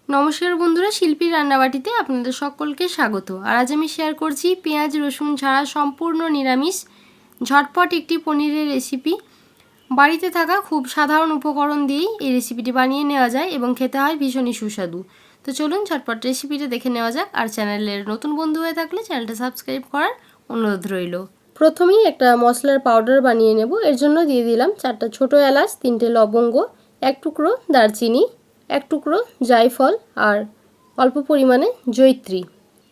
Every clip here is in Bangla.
নমস্কার বন্ধুরা, শিল্পীর রান্নাবাটিতে আপনাদের সকলকে স্বাগত। আর আজ আমি শেয়ার করছি পেঁয়াজ রসুন ছাড়া সম্পূর্ণ নিরামিষ ঝটপট একটি পনিরের রেসিপি। বাড়িতে থাকা খুব সাধারণ উপকরণ দিয়েই এই রেসিপিটি বানিয়ে নেওয়া যায় এবং খেতে হয় ভীষণই সুস্বাদু। তো চলুন ঝটপট রেসিপিটা দেখে নেওয়া যাক। আর চ্যানেলের নতুন বন্ধু হয়ে থাকলে চ্যানেলটা সাবস্ক্রাইব করার অনুরোধ রইল। প্রথমেই একটা মশলার পাউডার বানিয়ে নেব। এর জন্য দিয়ে দিলাম 4টা ছোটো এলাচ, 3টে লবঙ্গ, 1 টুকরো দারচিনি, 1 টুকরো জায়ফল আর অল্প পরিমাণে জয়িত্রী।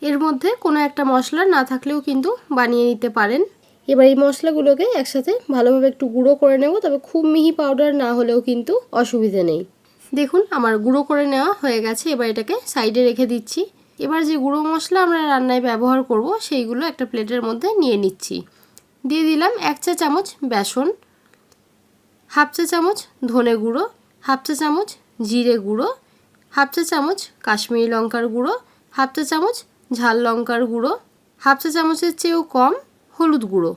এর মধ্যে কোনো একটা মশলা না থাকলেও কিন্তু বানিয়ে নিতে পারেন। এবার এই মশলাগুলোকে একসাথে ভালোভাবে একটু গুঁড়ো করে নেব, তবে খুব মিহি পাউডার না হলেও কিন্তু অসুবিধে নেই। দেখুন আমার গুঁড়ো করে নেওয়া হয়ে গেছে। এবার এটাকে সাইডে রেখে দিচ্ছি। এবার যে গুঁড়ো মশলা আমরা রান্নায় ব্যবহার করব সেইগুলো একটা প্লেটের মধ্যে নিয়ে নিচ্ছি। দিয়ে দিলাম 1 চা চামচ বেসন, 1/2 চা চামচ ধনে গুঁড়ো, 1/2 চা চামচ জিরে গুঁড়ো, 1/2 চা চামচ কাশ্মীরি লঙ্কার গুঁড়ো, 1/2 চা চামচ ঝাল লঙ্কার গুঁড়ো, 1/2 চা চামচের চেয়েও কম হলুদ গুঁড়ো।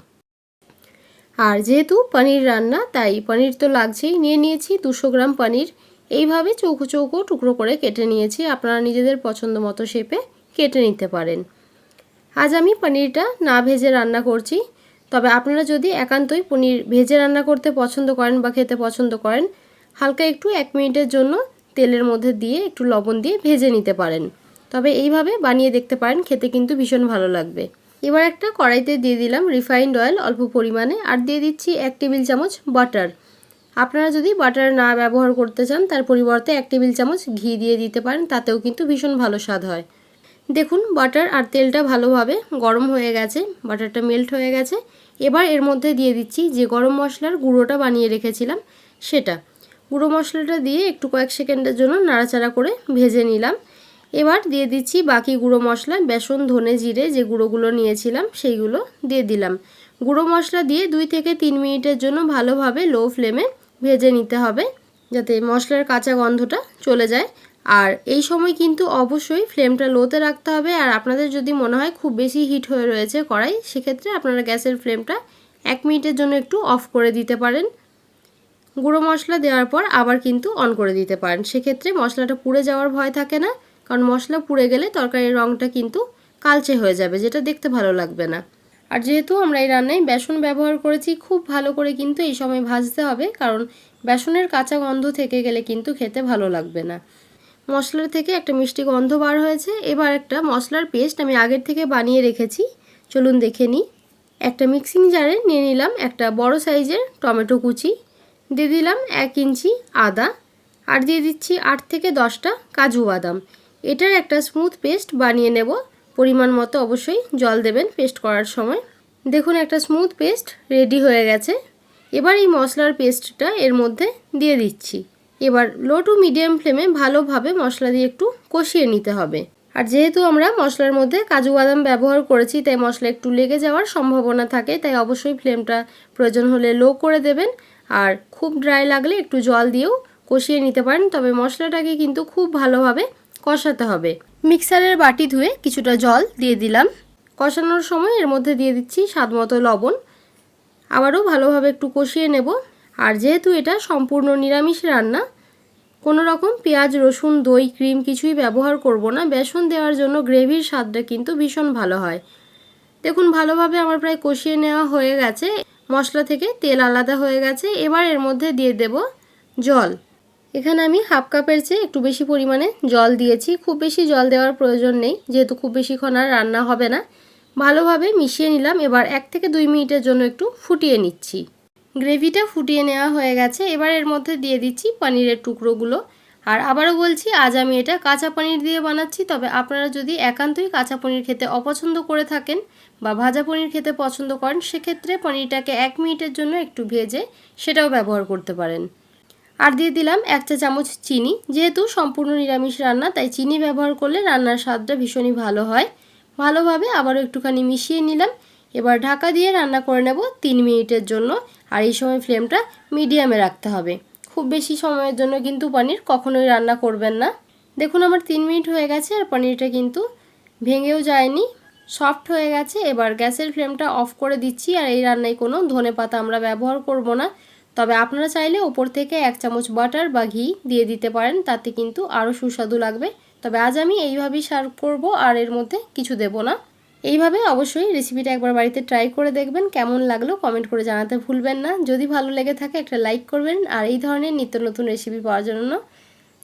আর যেহেতু পনির রান্না তাই পনির তো লাগছেই। নিয়ে নিয়েছি 200 গ্রাম পনির। এইভাবে চৌকো চৌকো টুকরো করে কেটে নিয়েছি। আপনারা নিজেদের পছন্দ মতো শেপে কেটে নিতে পারেন। আজ আমি পনিরটা না ভেজে রান্না করছি, তবে আপনারা যদি একান্তই পনির ভেজে রান্না করতে পছন্দ করেন বা খেতে পছন্দ করেন, হালকা একটু 1 মিনিটের জন্য তেলের মধ্যে দিয়ে একটু লবণ দিয়ে ভেজে নিতে পারেন। তবে এইভাবে বানিয়ে দেখতে পারেন, খেতে কিন্তু ভীষণ ভালো লাগবে। এবার একটা কড়াইতে দিয়ে দিলাম রিফাইন্ড অয়েল অল্প পরিমাণে, আর দিয়ে দিচ্ছি 1 টেবিল চামচ বাটার। আপনারা যদি বাটার না ব্যবহার করতে চান তার পরিবর্তে 1 টেবিল চামচ ঘি দিয়ে দিতে পারেন, তাতেও কিন্তু ভীষণ ভালো স্বাদ হয়। দেখুন বাটার আর তেলটা ভালোভাবে গরম হয়ে গেছে, বাটারটা মেল্ট হয়ে গেছে। এবার এর মধ্যে দিয়ে দিচ্ছি যে গরম মশলার গুঁড়োটা বানিয়ে রেখেছিলাম সেটা। গুঁড়ো মশলাটা দিয়ে একটু কয়েক সেকেন্ডের জন্য নাড়াচাড়া করে ভেজে নিলাম। এবার দিয়ে দিচ্ছি বাকি গুঁড়ো মশলা, বেসন ধনে জিরে যে গুঁড়োগুলো নিয়েছিলাম সেইগুলো দিয়ে দিলাম। গুঁড়ো মশলা দিয়ে 2 থেকে 3 মিনিটের জন্য ভালোভাবে লো ফ্লেমে ভেজে নিতে হবে, যাতে মশলার কাঁচা গন্ধটা চলে যায়। আর এই সময় কিন্তু অবশ্যই ফ্লেমটা লোতে রাখতে হবে। আর আপনাদের যদি মনে হয় খুব বেশি হিট হয়ে রয়েছে কড়াই, সেক্ষেত্রে আপনারা গ্যাসের ফ্লেমটা 1 মিনিটের জন্য একটু অফ করে দিতে পারেন। গুঁড়ো মশলা দেওয়ার পর আবার কিন্তু অন করে দিতে পারেন। সেক্ষেত্রে মশলাটা পুড়ে যাওয়ার ভয় থাকে না, কারণ মশলা পুড়ে গেলে তরকারির রঙটা কিন্তু কালচে হয়ে যাবে, যেটা দেখতে ভালো লাগবে না। আর যেহেতু আমরা এই রান্নায় বেসন ব্যবহার করেছি, খুব ভালো করে কিন্তু এই সময় ভাজতে হবে, কারণ বেসনের কাঁচা গন্ধ থেকে গেলে কিন্তু খেতে ভালো লাগবে না। মশলার থেকে একটা মিষ্টি গন্ধ বার হয়েছে। এবার একটা মশলার পেস্ট আমি আগের থেকে বানিয়ে রেখেছি, চলুন দেখে নিই। একটা মিক্সিং জারে নিয়ে নিলাম একটা বড় সাইজের টমেটো কুচি, দিয়ে দিলাম 1 ইঞ্চি আদা, আর দিয়ে দিচ্ছি 8 থেকে 10টা কাজু বাদাম। এটার একটা স্মুথ পেস্ট বানিয়ে নেব। পরিমাণ মতো অবশ্যই জল দেবেন পেস্ট করার সময়। দেখুন একটা স্মুথ পেস্ট রেডি হয়ে গেছে। এবার এই মশলার পেস্টটা এর মধ্যে দিয়ে দিচ্ছি। এবার লো টু মিডিয়াম ফ্লেমে ভালোভাবে মশলা দিয়ে একটু কষিয়ে নিতে হবে। আর যেহেতু আমরা মশলার মধ্যে কাজু বাদাম ব্যবহার করেছি, তাই মশলা একটু লেগে যাওয়ার সম্ভাবনা থাকে, তাই অবশ্যই ফ্লেমটা প্রয়োজন হলে লো করে দেবেন। আর খুব ড্রাই লাগলে একটু জল দিয়েও কষিয়ে নিতে পারেন, তবে মশলাটাকে কিন্তু খুব ভালোভাবে কষাতে হবে। মিক্সারের বাটি ধুয়ে কিছুটা জল দিয়ে দিলাম। কষানোর সময় এর মধ্যে দিয়ে দিচ্ছি স্বাদমতো লবণ। আবারও ভালোভাবে একটু কষিয়ে নেব। আর যেহেতু এটা সম্পূর্ণ নিরামিষ রান্না, কোনো রকম পেঁয়াজ রসুন দই ক্রিম কিছুই ব্যবহার করব না। বেসন দেওয়ার জন্য গ্রেভির স্বাদটা কিন্তু ভীষণ ভালো হয়। দেখুন ভালোভাবে আমার প্রায় কষিয়ে নেওয়া হয়ে গেছে, মশলা থেকে তেল আলাদা হয়ে গেছে। এবার এর মধ্যে দিয়ে দেব জল। এখানে আমি 1/2 কাপের চেয়ে একটু বেশি পরিমাণে জল দিয়েছি। খুব বেশি জল দেওয়ার প্রয়োজন নেই, যেহেতু খুব বেশিক্ষণ আর রান্না হবে না। ভালোভাবে মিশিয়ে নিলাম। এবার 1 থেকে 2 মিনিটের জন্য একটু ফুটিয়ে নিচ্ছি। গ্রেভিটা ফুটিয়ে নেওয়া হয়ে গেছে। এবার এর মধ্যে দিয়ে দিচ্ছি পনিরের টুকরোগুলো। আর আবারও বলছি, আজ আমি এটা কাঁচা পনির দিয়ে বানাচ্ছি, তবে আপনারা যদি একান্তই কাঁচা পনির খেতে অপছন্দ করে থাকেন বা ভাজা পনির খেতে পছন্দ করেন, সেক্ষেত্রে পনিরটাকে 1 মিনিটের জন্য একটু ভেজে সেটাও ব্যবহার করতে পারেন। আর দিয়ে দিলাম 1 চা চামচ চিনি। যেহেতু সম্পূর্ণ নিরামিষ রান্না, তাই চিনি ব্যবহার করলে রান্নার স্বাদটা ভীষণই ভালো হয়। ভালোভাবে আবারও একটুখানি মিশিয়ে নিলাম। এবার ঢাকা দিয়ে রান্না করে নেব 3 মিনিটের জন্য। আর এই সময় ফ্লেমটা মিডিয়ামে রাখতে হবে। খুব বেশি সময়ের জন্য কিন্তু পনির কখনোই রান্না করবেন না। দেখুন আমার 3 মিনিট হয়ে গেছে আর পনিরটা কিন্তু ভেঙেও যায়নি, সফট হয়ে গেছে। এবার গ্যাসের ফ্লেমটা অফ করে দিচ্ছি। আর এই রান্নায় কোনো ধনেপাতা আমরা ব্যবহার করব না, তবে আপনারা চাইলে ওপর থেকে 1 চামচ বাটার বা ঘি দিয়ে দিতে পারেন, তাতে কিন্তু আরও সুস্বাদু লাগবে। তবে আজ আমি এইভাবেই সার্ভ করব, আর এর মধ্যে কিছু দেব না। এইভাবে অবশ্যই রেসিপিটা একবার বাড়িতে ট্রাই করে দেখবেন। কেমন লাগলো কমেন্ট করে জানাতে ভুলবেন না। যদি ভালো লেগে থাকে একটা লাইক করবেন, আর এই ধরনের নিত্য নতুন রেসিপি পাওয়ার জন্য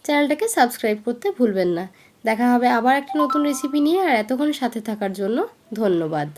চ্যানেলটাকে সাবস্ক্রাইব করতে ভুলবেন না। দেখা হবে আবার একটা নতুন রেসিপি নিয়ে, আর এতক্ষণ সাথে থাকার জন্য ধন্যবাদ।